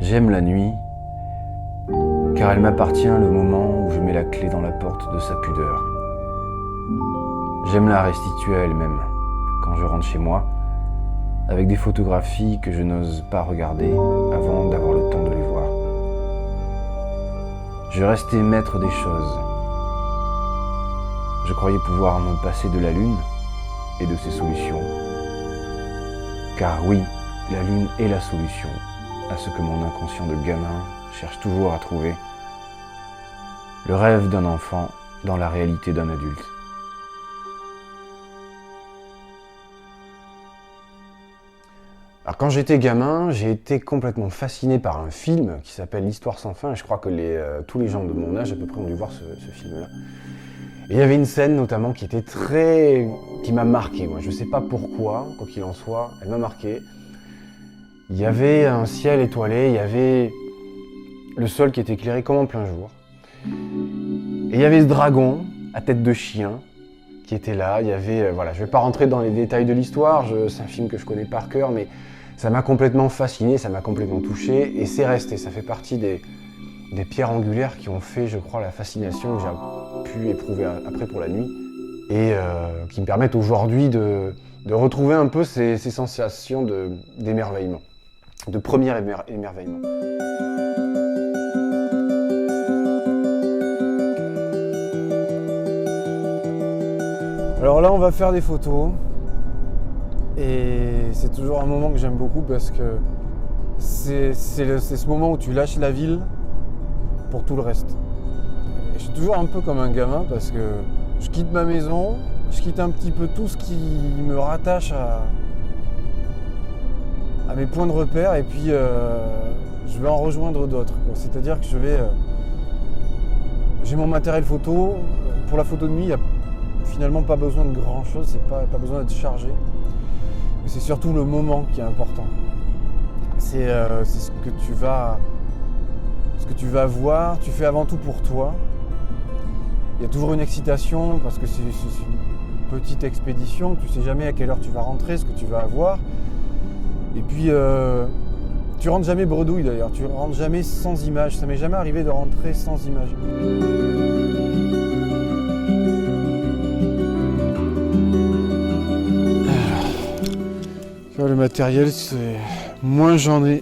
J'aime la nuit, car elle m'appartient le moment où je mets la clé dans la porte de sa pudeur. J'aime la restituer à elle-même, quand je rentre chez moi, avec des photographies que je n'ose pas regarder avant d'avoir le temps de les voir. Je restais maître des choses. Je croyais pouvoir me passer de la lune et de ses solutions. Car oui, la lune est la solution à ce que mon inconscient de gamin cherche toujours à trouver. Le rêve d'un enfant dans la réalité d'un adulte. Alors quand j'étais gamin, j'ai été complètement fasciné par un film qui s'appelle L'Histoire sans fin. Et je crois que tous les gens de mon âge à peu près ont dû voir ce film-là. Et il y avait une scène notamment qui m'a marqué. Moi, je ne sais pas pourquoi, quoi qu'il en soit, elle m'a marqué. Il y avait un ciel étoilé, il y avait le sol qui était éclairé comme en plein jour. Et il y avait ce dragon à tête de chien qui était là. Il y avait, voilà, je ne vais pas rentrer dans les détails de l'histoire, c'est un film que je connais par cœur, mais ça m'a complètement fasciné, ça m'a complètement touché, et c'est resté. Ça fait partie des pierres angulaires qui ont fait, je crois, la fascination que j'ai pu éprouver après pour la nuit, et qui me permettent aujourd'hui de retrouver un peu ces sensations d'émerveillement, de premier émerveillement. Alors là, on va faire des photos, et c'est toujours un moment que j'aime beaucoup parce que c'est ce moment où tu lâches la ville pour tout le reste. Et je suis toujours un peu comme un gamin parce que je quitte ma maison, je quitte un petit peu tout ce qui me rattache à mes points de repère, et puis je vais en rejoindre d'autres. C'est-à-dire que j'ai mon matériel photo. Pour la photo de nuit, il n'y a finalement pas besoin de grand chose, c'est pas besoin d'être chargé. Mais c'est surtout le moment qui est important. C'est ce que tu vas voir, tu fais avant tout pour toi. Il y a toujours une excitation parce que c'est une petite expédition, tu sais jamais à quelle heure tu vas rentrer, ce que tu vas avoir. Et puis tu rentres jamais bredouille d'ailleurs, tu rentres jamais sans image. Ça m'est jamais arrivé de rentrer sans image. Alors, le matériel, c'est moins j'en ai,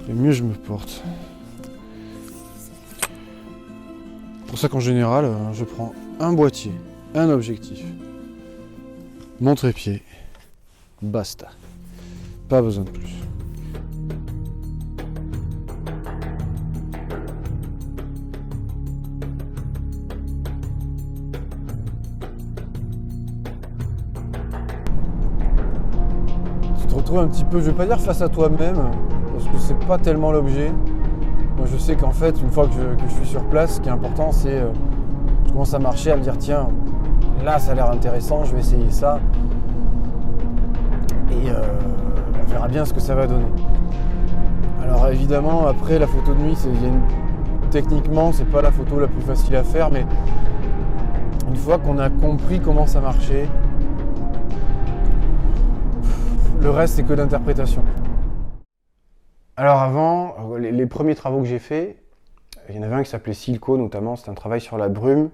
et mieux je me porte. C'est pour ça qu'en général, je prends un boîtier, un objectif, mon trépied, basta. Pas besoin de plus. Tu te retrouves un petit peu, je vais pas dire face à toi-même, parce que c'est pas tellement l'objet. Moi je sais qu'en fait, une fois que je suis sur place, ce qui est important, c'est je commence à marcher, à me dire tiens, là ça a l'air intéressant, je vais essayer ça. Et on verra bien ce que ça va donner. Alors évidemment, après la photo de nuit, techniquement, c'est pas la photo la plus facile à faire, mais une fois qu'on a compris comment ça marchait, le reste c'est que d'interprétation. Alors avant, les premiers travaux que j'ai faits, il y en avait un qui s'appelait Silco notamment, c'était un travail sur la brume,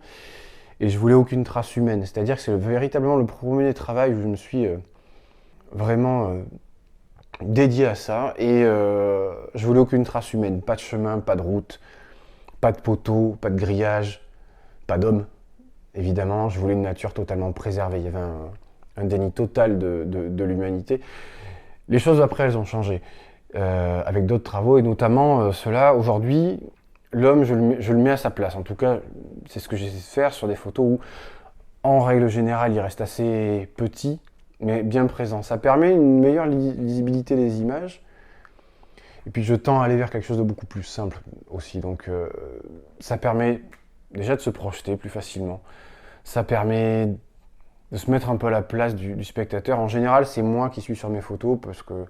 et je voulais aucune trace humaine. C'est-à-dire que c'est véritablement le premier travail où je me suis vraiment dédié à ça, et je voulais aucune trace humaine, pas de chemin, pas de route, pas de poteau, pas de grillage, pas d'homme, évidemment. Je voulais une nature totalement préservée, il y avait un déni total de l'humanité. Les choses après, elles ont changé, avec d'autres travaux, et notamment ceux-là. Aujourd'hui, l'homme, je le mets à sa place. En tout cas, c'est ce que j'essaie de faire sur des photos où, en règle générale, il reste assez petit, mais bien présent. Ça permet une meilleure lisibilité des images. Et puis je tends à aller vers quelque chose de beaucoup plus simple aussi. Donc ça permet déjà de se projeter plus facilement. Ça permet de se mettre un peu à la place du spectateur. En général, c'est moi qui suis sur mes photos parce que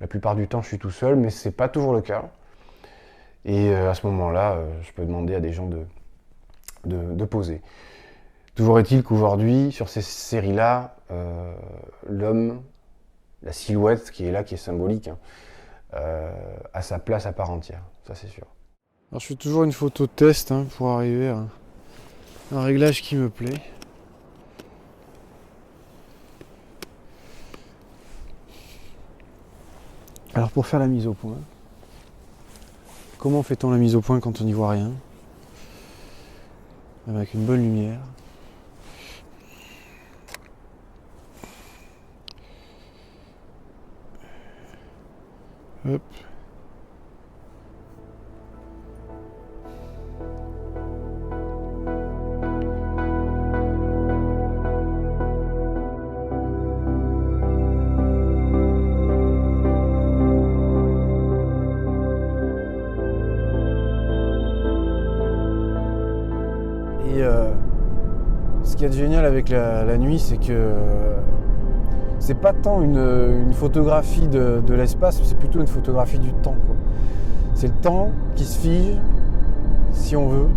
la plupart du temps, je suis tout seul, mais c'est pas toujours le cas. Et à ce moment-là, je peux demander à des gens de poser. Toujours est-il qu'aujourd'hui, sur ces séries-là, l'homme, la silhouette qui est là, qui est symbolique, hein, à sa place à part entière, ça c'est sûr. Alors je fais toujours une photo test pour arriver à un réglage qui me plaît. Alors pour faire la mise au point, comment fait-on la mise au point quand on n'y voit rien? Avec une bonne lumière. Hop. Et ce qu'il y a de génial avec la nuit, c'est que c'est pas tant une photographie de l'espace, c'est plutôt une photographie du temps, quoi. C'est le temps qui se fige, si on veut,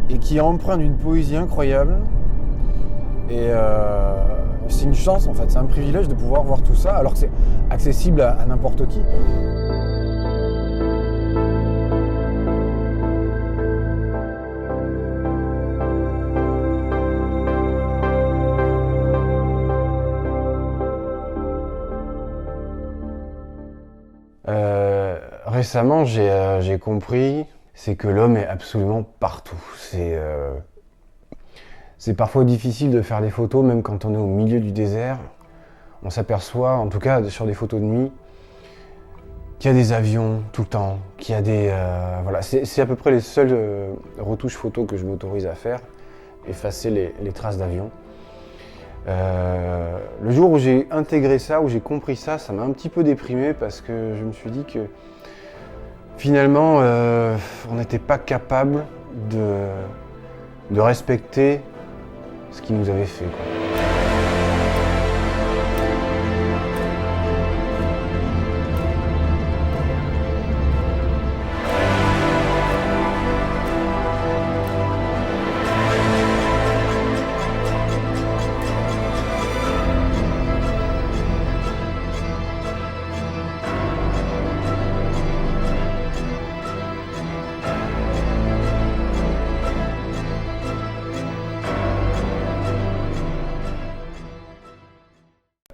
et qui emprunte d'une poésie incroyable. Et c'est une chance en fait, c'est un privilège de pouvoir voir tout ça, alors que c'est accessible à n'importe qui. Récemment, j'ai compris, c'est que l'homme est absolument partout. C'est parfois difficile de faire des photos, même quand on est au milieu du désert. On s'aperçoit, en tout cas sur des photos de nuit, qu'il y a des avions tout le temps, qu'il y a des... voilà, c'est à peu près les seules retouches photos que je m'autorise à faire, effacer les traces d'avions. Le jour où j'ai intégré ça, où j'ai compris ça, ça m'a un petit peu déprimé parce que je me suis dit que finalement, on n'était pas capable de respecter ce qu'ils nous avaient fait, quoi.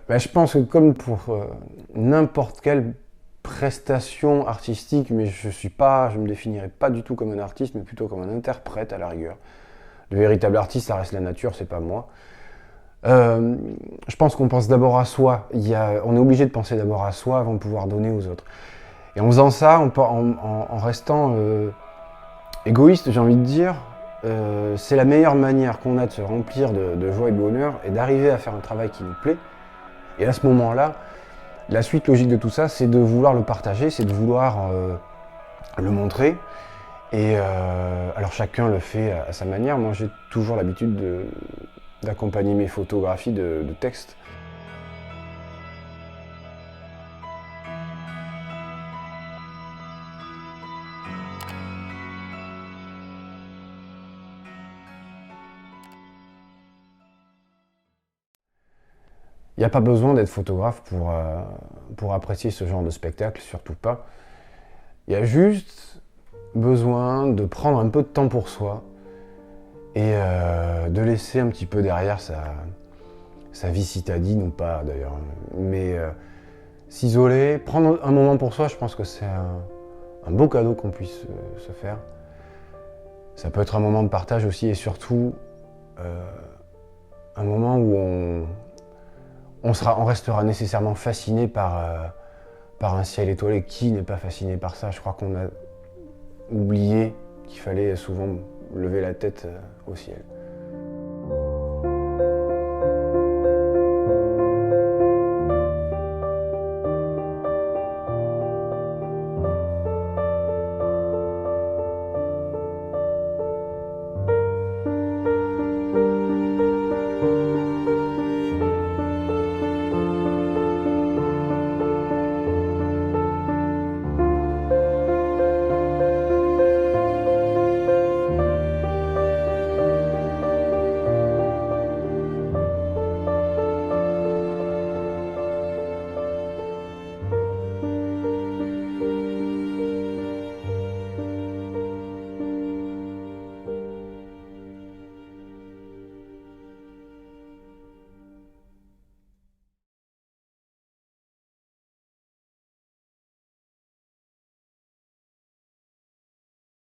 Ben, je pense que comme pour n'importe quelle prestation artistique, mais je me définirais pas du tout comme un artiste, mais plutôt comme un interprète à la rigueur. Le véritable artiste, ça reste la nature, c'est pas moi. Je pense qu'on pense d'abord à soi. On est obligé de penser d'abord à soi avant de pouvoir donner aux autres. Et en faisant ça, en restant égoïste, j'ai envie de dire, c'est la meilleure manière qu'on a de se remplir de joie et de bonheur et d'arriver à faire un travail qui nous plaît. Et à ce moment-là, la suite logique de tout ça, c'est de vouloir le partager, c'est de vouloir le montrer. Et alors chacun le fait à sa manière. Moi, j'ai toujours l'habitude d'accompagner mes photographies de textes. Il n'y a pas besoin d'être photographe pour apprécier ce genre de spectacle, surtout pas. Il y a juste besoin de prendre un peu de temps pour soi et de laisser un petit peu derrière sa vie citadine, ou pas d'ailleurs, mais s'isoler, prendre un moment pour soi, je pense que c'est un beau cadeau qu'on puisse se faire. Ça peut être un moment de partage aussi et surtout un moment où on restera nécessairement fasciné par un ciel étoilé. Qui n'est pas fasciné par ça? Je crois qu'on a oublié qu'il fallait souvent lever la tête au ciel.